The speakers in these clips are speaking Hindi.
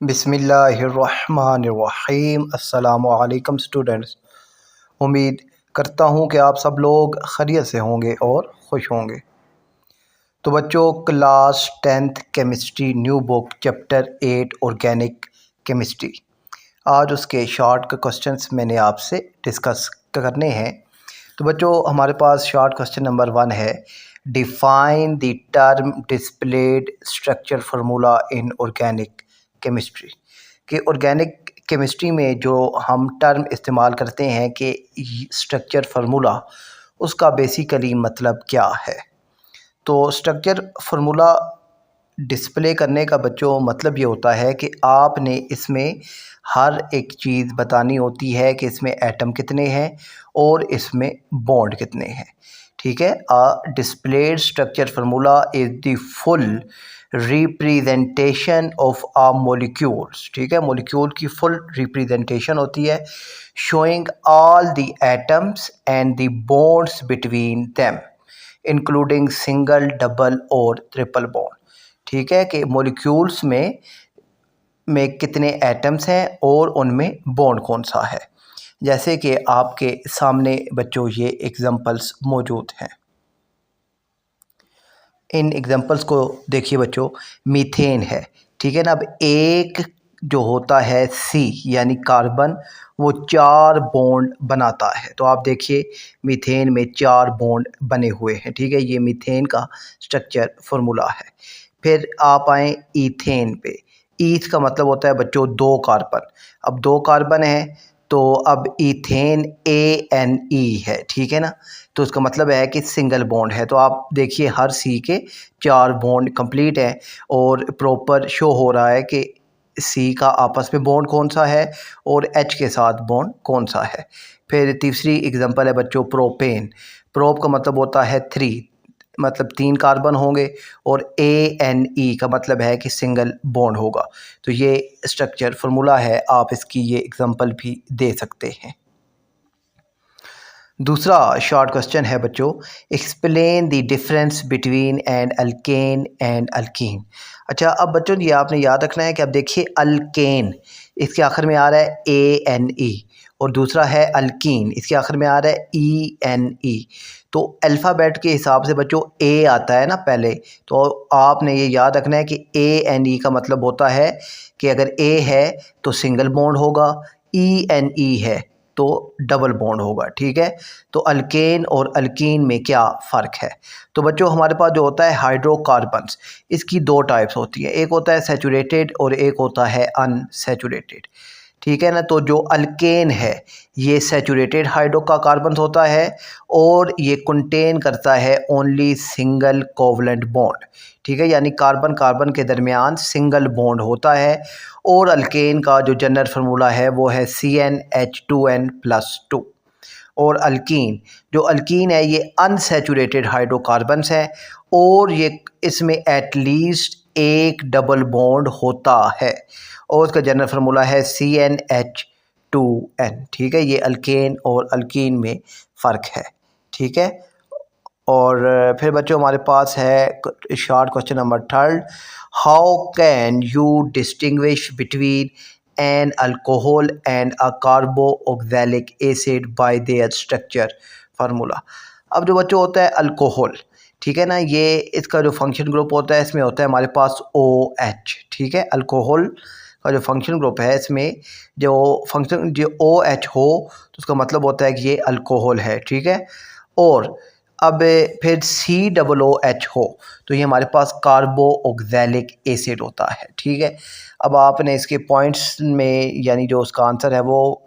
बिस्मिल्लाहिर्रहमानिर्रहीम। अस्सलामुअलैकुम स्टूडेंट्स। उम्मीद करता हूँ कि आप सब लोग खैरियत से होंगे और खुश होंगे। तो बच्चों, class 10th chemistry new book chapter 8 organic chemistry, आज उसके शॉर्ट के क्वेश्चंस मैंने आपसे डिस्कस करने हैं। तो बच्चों, हमारे पास शॉर्ट क्वेश्चन नंबर 1 है, define the term displayed structure formula in organic chemistry. कि ऑर्गेनिक केमिस्ट्री में जो हम टर्म इस्तेमाल करते हैं कि स्ट्रक्चर फार्मूला, उसका बेसिकली मतलब क्या है। तो स्ट्रक्चर फार्मूला डिस्प्ले करने का बच्चों मतलब ये होता है कि आपने इसमें हर एक चीज़ बतानी होती है कि इसमें एटम कितने हैं और इसमें बॉन्ड कितने हैं। ठीक है, displayed structure formula is the full representation of a molecules. ठीक है, मॉलिक्यूल की फुल रिप्रेजेंटेशन होती है, showing all the atoms and the bonds between them including single, double और ट्रिपल बॉन्ड। ठीक है, कि मॉलिक्यूल्स में कितने एटम्स हैं और उनमें बॉन्ड कौन सा है। जैसे कि आपके सामने बच्चों ये एग्जांपल्स मौजूद हैं। इन एग्जांपल्स को देखिए बच्चों, मीथेन है। ठीक है ना। अब एक जो होता है सी यानी कार्बन, वो 4 बॉन्ड बनाता है। तो आप देखिए मीथेन में 4 बॉन्ड बने हुए हैं। ठीक है, ये मीथेन का स्ट्रक्चर फार्मूला है। फिर आप आए ईथेन पे। ईथ का मतलब होता है बच्चों 2 कार्बन। अब 2 कार्बन है तो अब ईथेन ANE है। ठीक है ना, तो उसका मतलब है कि सिंगल बॉन्ड है। तो आप देखिए हर सी के 4 बॉन्ड कंप्लीट हैं और प्रॉपर शो हो रहा है कि सी का आपस में बॉन्ड कौन सा है और H के साथ बॉन्ड कौन सा है। फिर तीसरी एग्जांपल है बच्चों प्रोपेन। प्रोप का मतलब होता है 3, मतलब 3 कार्बन होंगे और ANE का मतलब है कि सिंगल बॉन्ड होगा। तो ये स्ट्रक्चर फार्मूला है, आप इसकी ये एग्जांपल भी दे सकते हैं। दूसरा शॉर्ट क्वेश्चन है बच्चों, explain the difference between an alkane and alkene. अच्छा, अब बच्चों ये आपने याद रखना है कि अब देखिए अल्केन, इसके आखिर में आ रहा है ANE, और दूसरा है अल्कीन, इसके आखिर में आ रहा है ENE। तो अल्फ़ाबेट के हिसाब से बच्चों A आता है ना पहले, तो आपने ये याद रखना है कि ANE का मतलब होता है कि अगर A है तो सिंगल बॉन्ड होगा, ENE है तो डबल बॉन्ड होगा। ठीक है, तो अल्केन और अल्कीन में क्या फ़र्क है। तो बच्चों हमारे पास जो होता है हाइड्रोकार्बन्स, इसकी 2 टाइप्स होती है, एक होता है सैचुरेटेड और एक होता है अनसैचुरेटेड। ठीक है ना, तो जो अल्केन है ये सैचुरेटेड हाइड्रोकार्बन्स होता है और ये कंटेन करता है ओनली सिंगल कोवलेंट बॉन्ड। ठीक है, यानी कार्बन कार्बन के दरमियान सिंगल बॉन्ड होता है। और अल्केन का जो जनरल फार्मूला है वो है CnH2n+2। और अल्कीन, जो अल्कीन है ये अनसैचुरेटेड हाइड्रोकार्बन्स है और ये इसमें एटलीस्ट एक डबल बॉन्ड होता है और उसका जनरल फार्मूला है CnH2n। ठीक है, ये अल्केन और अल्कीन में फ़र्क है। ठीक है, और फिर बच्चों हमारे पास है short question number 3, how can you distinguish between an alcohol and a carboxylic acid by there structure formula. अब जो बच्चों होता है अल्कोहल, ठीक है ना, ये इसका जो फंक्शन ग्रुप होता है इसमें होता है हमारे पास OH। ठीक है, अल्कोहल का जो फंक्शन ग्रुप है इसमें जो फंक्शन जो OH हो तो उसका मतलब होता है कि ये अल्कोहल है। ठीक है, और अब फिर COOH हो तो ये हमारे पास कार्बोक्सिलिक एसिड होता है। ठीक है, अब आपने इसके पॉइंट्स में यानी जो उसका आंसर है वो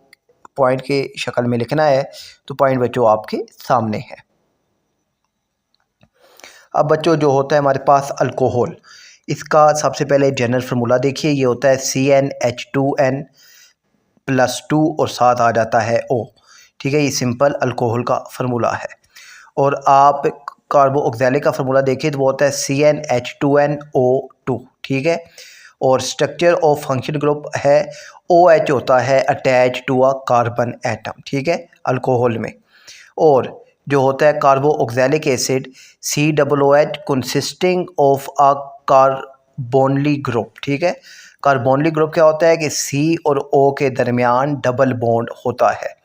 पॉइंट के शक्ल में लिखना है। तो पॉइंट बच्चों आपके सामने है। अब बच्चों जो होता है हमारे पास अल्कोहल, इसका सबसे पहले जनरल फार्मूला देखिए, ये होता है CnH2n+2 और साथ आ जाता है O। ठीक है, ये सिंपल अल्कोहल का फार्मूला है। और आप कार्बोक्सिलिक का फार्मूला देखिए तो वो होता है CnH2nO2। ठीक है, और स्ट्रक्चर ऑफ फंक्शन ग्रुप है OH होता है attach to a carbon atom. ठीक है, अल्कोहल में। और जो होता है carboxylic acid COOH consisting of a carbonyl group. ठीक है, कार्बोनिलिक ग्रुप क्या होता है कि C और O के दरमियान डबल बॉन्ड होता है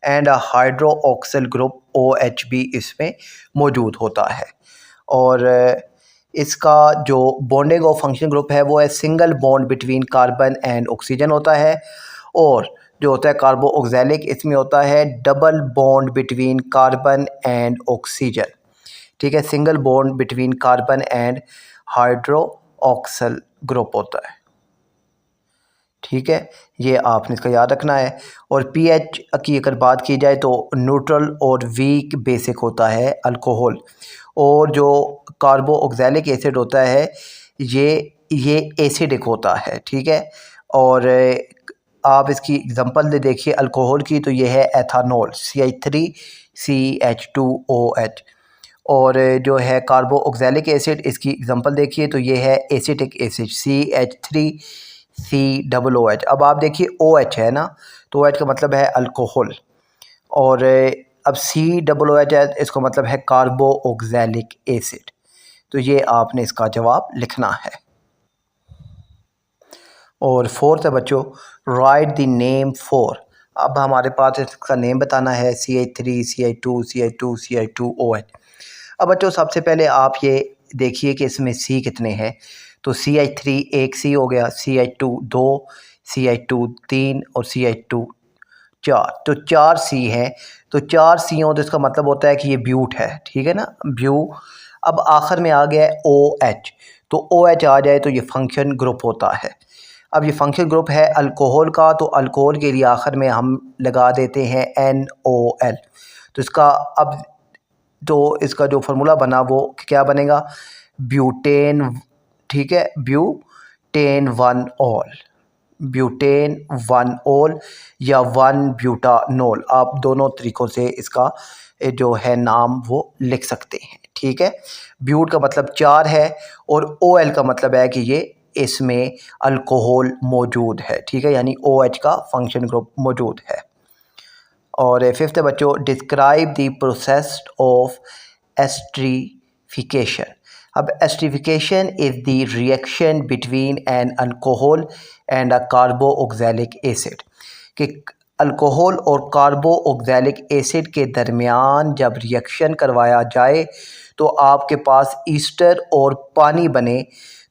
एंड हाइड्रोक्सिल ग्रुप OH भी इसमें मौजूद होता है। और इसका जो बॉन्डिंग ऑफ फंक्शन ग्रुप है वो है single bond between carbon and oxygen होता है, और जो होता है कार्बो ऑक्सैलिक इसमें होता है double bond between carbon and oxygen. ठीक है, single bond between carbon and hydroxyl group होता है। ठीक है, ये आपने इसका याद रखना है। और पीएच की अगर बात की जाए तो न्यूट्रल और वीक बेसिक होता है अल्कोहल, और जो कार्बो ऑक्सैलिक एसिड होता है ये एसिडिक होता है। ठीक है, और आप इसकी एग्जांपल दे देखिए अल्कोहल की, तो ये है एथानॉल CH3CH2OH। और जो है कार्बो ऑक्सैलिक एसिड इसकी एग्जांपल देखिए, तो ये है एसिटिक एसिड CH3COOH। अब आप देखिए OH है ना, तो OH का मतलब है अल्कोहल, और अब COOH है, इसका मतलब है कार्बो ऑक्सैलिक एसिड। तो ये आपने इसका जवाब लिखना है। और फोर्थ है बच्चों, राइट द नेम फॉर। अब हमारे पास इसका नेम बताना है CH3 CH2 CH2 CH2OH। अब बच्चों सबसे पहले आप ये देखिए कि इसमें C कितने हैं। तो CH3 एक C हो गया, CH2 दो, CH2 तीन और CH2 चार। तो 4 C हैं। तो 4 C हो तो इसका मतलब होता है कि ये ब्यूट है। ठीक है ना, ब्यू। अब आखिर में आ गया है OH, तो OH आ जाए तो ये फंक्शन ग्रुप होता है। अब ये फंक्शन ग्रुप है अल्कोहल का, तो अल्कोहल के लिए आखिर में हम लगा देते हैं NOL। तो इसका अब तो इसका जो फार्मूला बना वो क्या बनेगा, ब्यूटेन। ठीक है, butane one all, butane one all या वन ब्यूटानॉल, आप दोनों तरीक़ों से इसका जो है नाम वो लिख सकते हैं। ठीक है, ब्यूट का मतलब 4 है और OL का मतलब है कि ये इसमें अल्कोहल मौजूद है। ठीक है, यानी OH का फंक्शन ग्रुप मौजूद है। और फिफ्थ है बच्चों, describe the process of esterification. अब esterification is the reaction between an alcohol and a carboxylic acid, कि अल्कोहल और कार्बो ऑक्सैलिक एसिड के दरमियान जब रिएक्शन करवाया जाए तो आपके पास ईस्टर और पानी बने,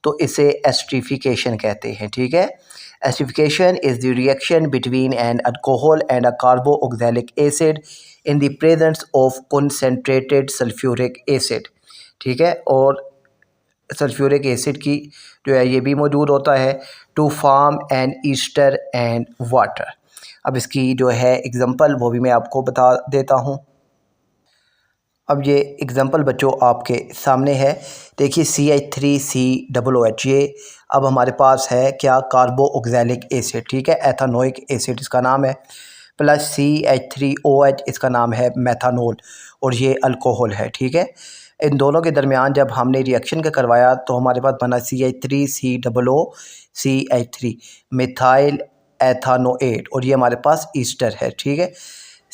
तो इसे एस्ट्रीफिकेशन कहते हैं। ठीक है, esterification is the reaction between an alcohol and a carboxylic acid in the presence of concentrated sulphuric acid. ठीक है, और सल्फ्यूरिक एसिड की जो है ये भी मौजूद होता है to form an ester and water. अब इसकी जो है एग्जांपल वो भी मैं आपको बता देता हूँ। अब ये एग्जांपल बच्चों आपके सामने है, देखिए CH3COOH, ये अब हमारे पास है क्या, कार्बो ऑक्सैलिक एसिड। ठीक है, एथानोइक एसिड इसका नाम है, प्लस CH3OH इसका नाम है मेथानॉल, और ये अल्कोहल है। ठीक है, इन दोनों के दरमियान जब हमने रिएक्शन का करवाया तो हमारे पास बना CH3COOCH3 मिथाइल एथानोएट, और ये हमारे पास ईस्टर है। ठीक है,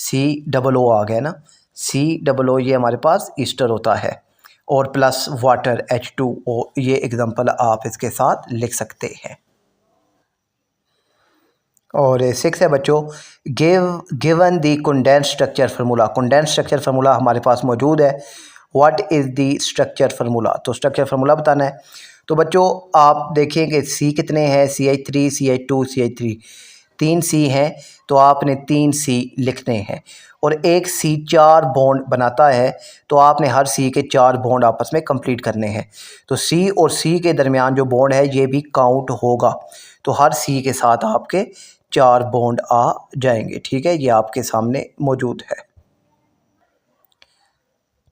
COO आ गया ना, COO ये हमारे पास ईस्टर होता है, और प्लस वाटर H2O, ये एग्जांपल आप इसके साथ लिख सकते हैं। और 6 है बच्चों, given the condense structure formula. Condense structure formula हमारे पास मौजूद है। What is the structure formula, तो स्ट्रक्चर फार्मूला बताना है। तो बच्चों आप देखेंगे C कितने हैं, CH3 CH2 CH3, 3 C हैं, तो आपने 3 C लिखने हैं। और एक C 4 बॉन्ड बनाता है, तो आपने हर C के 4 बॉन्ड आपस में कंप्लीट करने हैं। तो C और C के दरमियान जो बॉन्ड है ये भी काउंट होगा, तो हर C के साथ आपके 4 बॉन्ड आ जाएंगे। ठीक है, ये आपके सामने मौजूद है।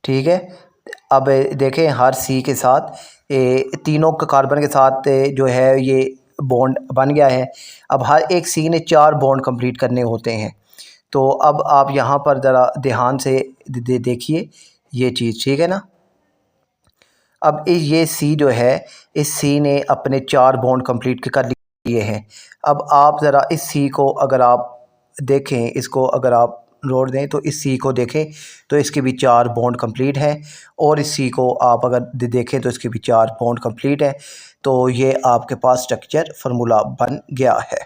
ठीक है, अब देखें हर C के साथ तीनों कार्बन के साथ जो है ये बॉन्ड बन गया है। अब हर एक C ने 4 बॉन्ड कंप्लीट करने होते हैं। तो अब आप यहाँ पर ज़रा ध्यान से देखिए ये चीज़। ठीक है ना, अब ये C जो है, इस C ने अपने 4 बॉन्ड कंप्लीट कर लिए हैं। अब आप ज़रा इस C को अगर आप देखें, इसको अगर आप जोड़ दें तो इस C को देखें तो इसके भी 4 बॉन्ड कंप्लीट हैं, और इस C को आप अगर देखें तो इसके भी 4 बॉन्ड कंप्लीट है। तो ये आपके पास स्ट्रक्चर फार्मूला बन गया है।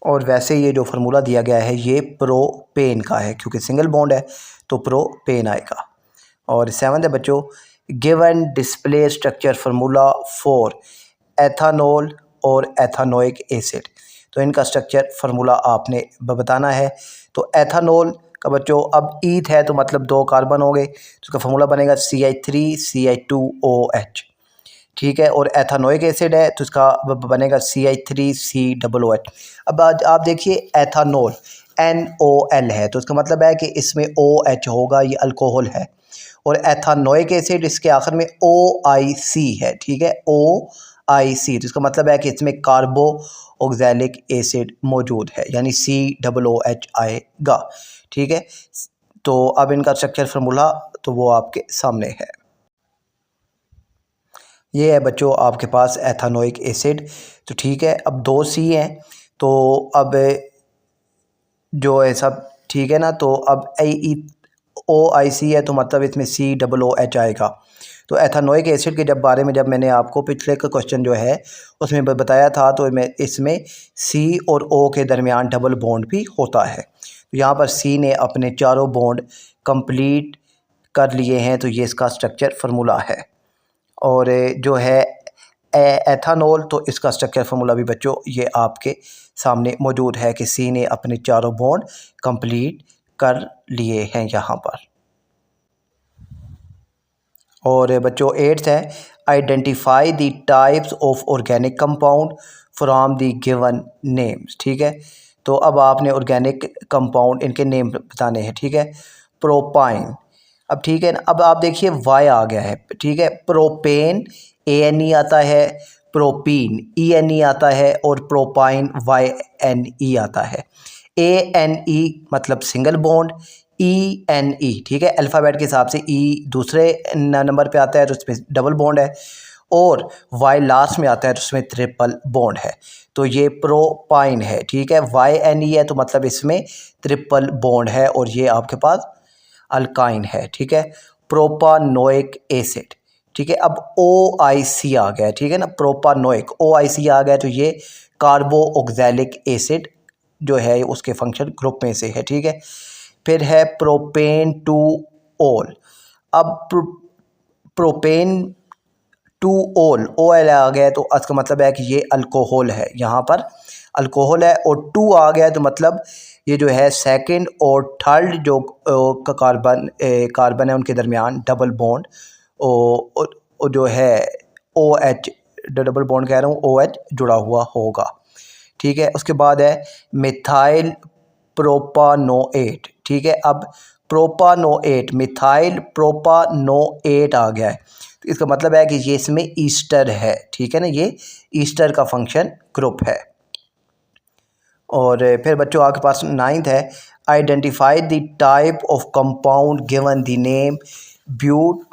और वैसे ये जो फार्मूला दिया गया है ये प्रोपेन का है, क्योंकि सिंगल बॉन्ड है तो प्रोपेन आएगा। और 7 है बच्चों, given display structure formula for ethanol और एथानोइक एसिड। तो इनका स्ट्रक्चर फार्मूला आपने बताना है। तो एथानॉल का बच्चों अब ईथ है तो मतलब 2 कार्बन हो गए, तो उसका फार्मूला बनेगा CH3CH2OH, ठीक है। और एथानोइक एसिड है तो इसका बनेगा CH3COOH। अब आप देखिए एथानॉल NOL है तो इसका मतलब है कि इसमें OH होगा, ये अल्कोहल है। और एथानोइक एसिड इसके आखिर में OIC है, ठीक है, OIC, तो इसका मतलब है कि इसमें कार्बो ऑक्सैलिक एसिड मौजूद है, यानी COOH आएगा, ठीक है। तो अब इनका स्ट्रक्चर फार्मूला तो वो आपके सामने है। ये है बच्चों आपके पास एथानोइक एसिड, तो ठीक है। अब 2 C हैं तो अब जो है सब ठीक है ना, तो अब OIC है तो मतलब इसमें COOH आएगा। तो एथानोइक एसिड के बारे में जब मैंने आपको पिछले का क्वेश्चन जो है उसमें बताया था, तो इसमें C और O के दरमियान डबल बॉन्ड भी होता है। तो यहाँ पर C ने अपने चारों बॉन्ड कंप्लीट कर लिए हैं, तो ये इसका स्ट्रक्चर फार्मूला है। और जो है एथानॉल, तो इसका स्ट्रक्चर फार्मूला भी बच्चों ये आपके सामने मौजूद है कि C ने अपने चारों बॉन्ड कंप्लीट कर लिए हैं यहाँ पर। और बच्चों 8th है, identify the types of organic compound from the given names, ठीक है। तो अब आपने ऑर्गेनिक कंपाउंड इनके नेम बताने हैं, ठीक है। प्रोपाइन, अब ठीक है ना, अब आप देखिए Y आ गया है, ठीक है। प्रोपेन ANE आता है, प्रोपीन ENE आता है, और प्रोपाइन YNE आता है। ANE मतलब सिंगल बॉन्ड, ENE, ठीक है, अल्फ़ाबेट के हिसाब से E दूसरे नंबर पे आता है तो उसमें डबल बॉन्ड है, और Y लास्ट में आता है तो उसमें ट्रिपल बॉन्ड है। तो ये प्रोपाइन है, ठीक है। YNE है तो मतलब इसमें ट्रिपल बॉन्ड है, और ये आपके पास अल्काइन है, ठीक है। प्रोपानोइक एसिड, ठीक है। अब OIC आ गया, ठीक है ना, प्रोपानोइक OIC आ गया तो ये कार्बो ऑक्सैलिक एसिड जो है उसके फंक्शन ग्रुप में से है, ठीक है। फिर है प्रोपेन टू ओल, अब प्रोपेन टू OL आ गया तो इसका मतलब है कि ये अल्कोहल है, यहाँ पर अल्कोहल है। और 2 आ गया तो मतलब ये जो है सेकंड और थर्ड जो कार्बन है उनके दरमियान डबल बॉन्ड और जो है OH, डबल बॉन्ड कह रहा हूँ, OH जुड़ा हुआ होगा, ठीक है। उसके बाद है मिथाइल प्रोपानोएट, ठीक है। अब प्रोपानोएट, मिथाइल प्रोपानोएट आ गया है तो इसका मतलब है कि ये इसमें ईस्टर है, ठीक है ना, ये ईस्टर का फंक्शन ग्रुप है। और फिर बच्चों आपके पास 9th है, identify the type of compound given the name but,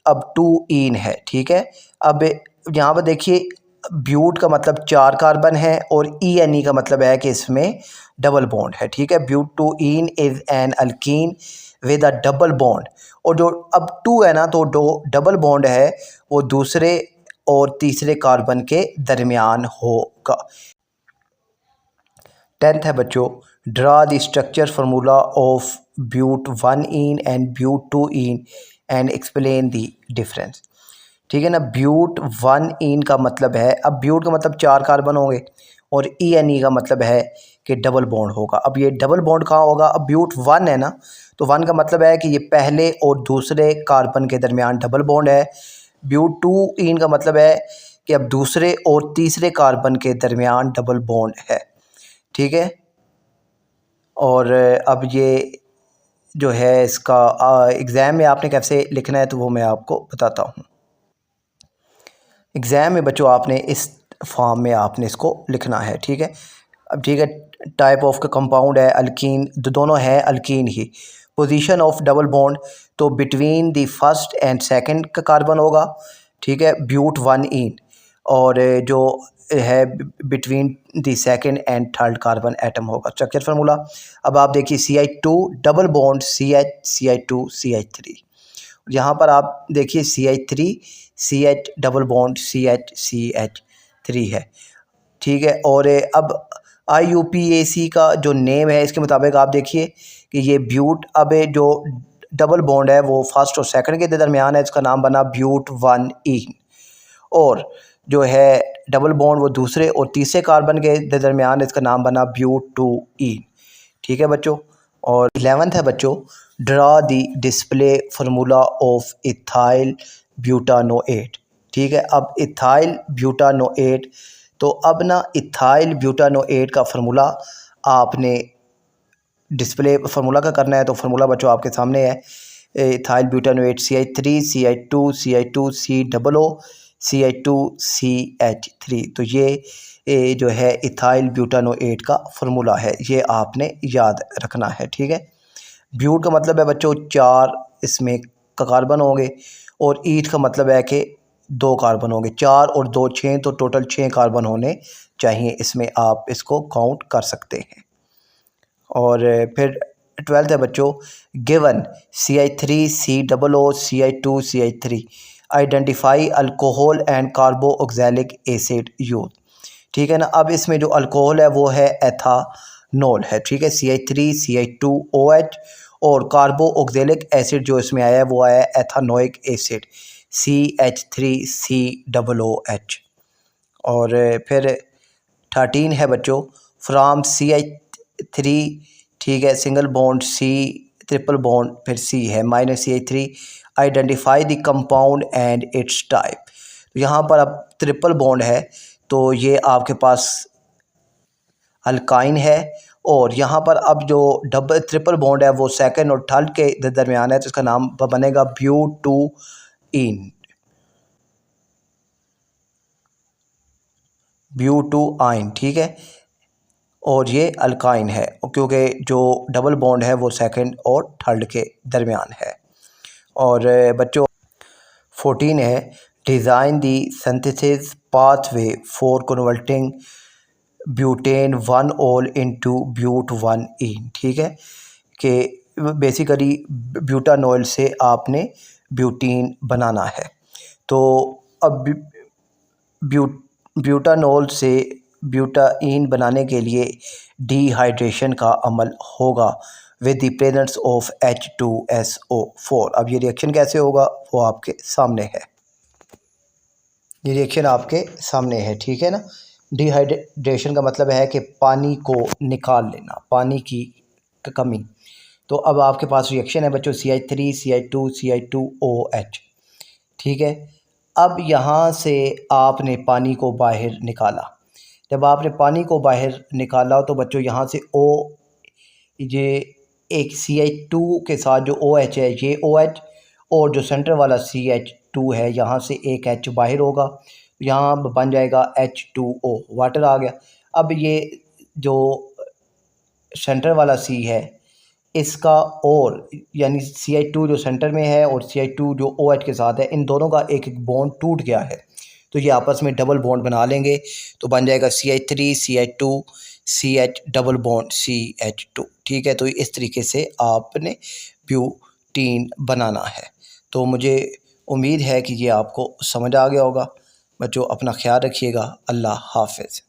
अब 2 इन है, ठीक है। अब यहाँ पर देखिए ब्यूट का मतलब 4 कार्बन है, और ENE का मतलब है कि इसमें डबल बॉन्ड है, ठीक है। But 2 ene is an alkene with a double bond, और जो अब 2 है ना तो डबल बॉन्ड है वो दूसरे और तीसरे कार्बन के दरमियान होगा। 10th है बच्चों, draw the structure formula of but 1 ene and but 2 ene and explain the difference, ठीक है ना। ब्यूट 1 इन का मतलब है, अब ब्यूट का मतलब 4 कार्बन होंगे, और ENE का मतलब है कि डबल बॉन्ड होगा। अब ये डबल बॉन्ड कहाँ होगा, अब ब्यूट 1 है ना तो 1 का मतलब है कि ये पहले और दूसरे कार्बन के दरमियान डबल बॉन्ड है। ब्यूट 2 इन का मतलब है कि अब दूसरे और तीसरे कार्बन के दरमियान डबल बॉन्ड है, ठीक है। और अब ये जो है इसका एग्ज़ाम में आपने कैसे लिखना है तो वो मैं आपको बताता हूँ। एग्ज़ाम में बच्चों आपने इस फॉर्म में आपने इसको लिखना है, ठीक है। अब ठीक है, टाइप ऑफ का कंपाउंड है अल्कीन, दोनों है अल्कीन ही। पोजीशन ऑफ डबल बॉन्ड, तो between the first and second का कार्बन होगा, ठीक है, ब्यूट 1 इन, और जो है between the second and third carbon atom होगा। स्ट्रक्चर फार्मूला, अब आप देखिए CH2 double bond CH, CH2 CH3, यहाँ पर आप देखिए CH3 CH double bond CH है, ठीक है। और अब IUPAC का जो नेम है इसके मुताबिक आप देखिए कि ये ब्यूट, अब जो डबल बॉन्ड है वो फर्स्ट और सेकंड के दरमियान है, इसका नाम बना ब्यूट 1ईन। और जो है डबल बॉन्ड वो दूसरे और तीसरे कार्बन के दरमियान, इसका नाम बना ब्यूट 2ईन, ठीक है बच्चों। और 11th है बच्चों, draw the display formula of ethyl butanoate, ठीक है। अब इथाइल ब्यूटानोएट, तो अब ना इथाइल ब्यूटानोएट का फार्मूला आपने डिस्प्ले फार्मूला का करना है। तो फार्मूला बच्चों आपके सामने है, ethyl ब्यूटानोएट CH3 CH2 CH2 COO CH2 CH3। तो ये जो है इथाइल ब्यूटानोएट का फार्मूला है, ये आपने याद रखना है, ठीक है। ब्यूट का मतलब है बच्चों 4 इसमें कार्बन होंगे, और ईट का मतलब है कि 2 कार्बन होंगे। 4 और 2 6, तो टोटल 6 कार्बन होने चाहिए इसमें, आप इसको काउंट कर सकते हैं। और फिर 12th है बच्चों, given CH3 COO CH2 CH3 identify alcohol and carboxylic acid use, ठीक है ना। अब इसमें जो अल्कोहल है वो है एथानॉल है, ठीक है, CH3 CH2OH, और कार्बोक्सिलिक एसिड जो इसमें आया है वो आया है एथानोइक एसिड CH3COOH। और फिर 13 है बच्चों, फ्राम CH3, ठीक है, single bond C, triple bond फिर C है -CH3, identify the compound and it's type. यहाँ पर अब ट्रिपल बॉन्ड है तो ये आपके पास अल्काइन है, और यहाँ पर अब जो डबल ट्रिपल बॉन्ड है वो सेकंड और थर्ड के दरमियान है, तो इसका नाम बनेगा ब्यूटूआइन, ठीक है। और ये अल्काइन है क्योंकि जो डबल बॉन्ड है वो सेकंड और थर्ड के दरमियान है। और बच्चों 14 है, design the synthesis pathway for converting butane 1-ऑल इनटू ब्यूट 1ईन, ठीक है, कि बेसिकली ब्यूटानॉल से आपने ब्यूटीन बनाना है। तो अब ब्यूटानॉल से ब्यूटाइन बनाने के लिए डिहाइड्रेशन का अमल होगा with the presence of H2SO4। अब ये रिएक्शन कैसे होगा वो आपके सामने है, ये रिएक्शन आपके सामने है, ठीक है ना। डिहाइड्रेशन का मतलब है कि पानी को निकाल लेना, पानी की कमी। तो अब आपके पास रिएक्शन है बच्चों CH3 CH2 CH2OH, ठीक है। अब यहाँ से आपने पानी को बाहर निकाला, जब आपने पानी को बाहर निकाला तो बच्चों यहाँ से ये एक CH2 के साथ जो OH है ये OH, और जो सेंटर वाला CH2 है यहाँ से एक H बाहर होगा, यहाँ बन जाएगा H2O, वाटर आ गया। अब ये जो सेंटर वाला C है इसका, और यानी CH2 जो सेंटर में है और CH2 जो OH के साथ है, इन दोनों का एक एक बॉन्ड टूट गया है, तो ये आपस में डबल बॉन्ड बना लेंगे, तो बन जाएगा CH3 CH2 CH double bond CH2, ठीक है। तो इस तरीके से आपने ब्यूटीन बनाना है। तो मुझे उम्मीद है कि ये आपको समझ आ गया होगा। बच्चों अपना ख्याल रखिएगा, अल्लाह हाफ़िज़।